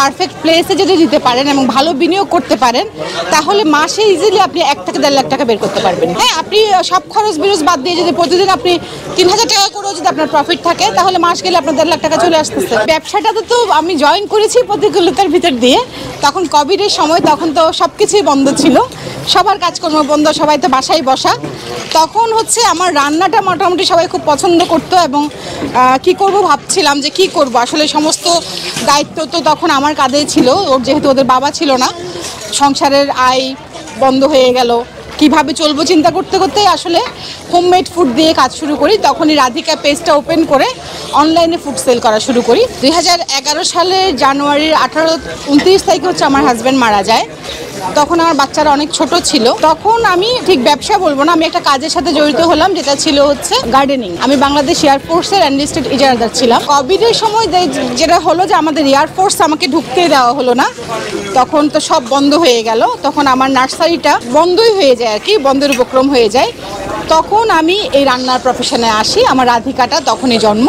Perfect প্লেসে যদি দিতে পারেন এবং ভালো বিনিয়োগ করতে পারেন, তাহলে মাসে ইজিলি আপনি 1 থেকে 1.5 লাখ টাকা বের করতে পারবেন। হ্যাঁ, আপনি সব খরচ বিরোজ বাদ দিয়ে যদি প্রতিদিন আপনি 3000 টাকা করেও যদি আপনার প্রফিট থাকে, তাহলে মাস গেলে আপনার 1.5 লাখ টাকা চলে আসতেছে। ব্যবসাটাতে তো আমি জয়েন করেছি প্রতিকূলতার ভিতর দিয়ে। তখন কোভিডের সময়, তখন তো সব কিছুই বন্ধ ছিল, সবার কাজকর্ম বন্ধ, সবাই তো বাসায় বসা। তখন হচ্ছে আমার রান্নাটা মোটামুটি সবাই খুব পছন্দ করতো এবং কি করব ভাবছিলাম যে কি করব, আসলে সমস্ত দায়িত্ব তো তখন আমার কাঁধেই ছিল, যেহেতু ওদের বাবা ছিল না। সংসারের আয় বন্ধ হয়ে গেল, কিভাবে চলবো চিন্তা করতে করতে আসলে হোমমেড ফুড দিয়ে কাজ শুরু করি। তখনই রাধিকা পেজটা ওপেন করে অনলাইনে ফুড সেল করা শুরু করি। 2011 সালের জানুয়ারির 29 তারিখে হচ্ছে আমার হাজব্যান্ড মারা যায়। তখন আমার বাচ্চারা অনেক ছোট ছিল। তখন আমি ঠিক ব্যবসা বলবো না, আমি একটা কাজের সাথে জড়িত হলাম, যেটা ছিল হচ্ছে গার্ডেনিং। আমি বাংলাদেশ এয়ারফোর্সের এনলিস্টেড ইজারাদার ছিলাম। কোভিডের সময় যেটা হলো যে আমাদের এয়ারফোর্স আমাকে ঢুকতে দেওয়া হলো না, তখন তো সব বন্ধ হয়ে গেল। তখন আমার নার্সারিটা বন্ধই হয়ে যায় আর কি, বন্ধের উপক্রম হয়ে যায়। তখন আমি এই রান্নার প্রফেশনে আসি। আমার রাধিকাটা তখনই জন্ম।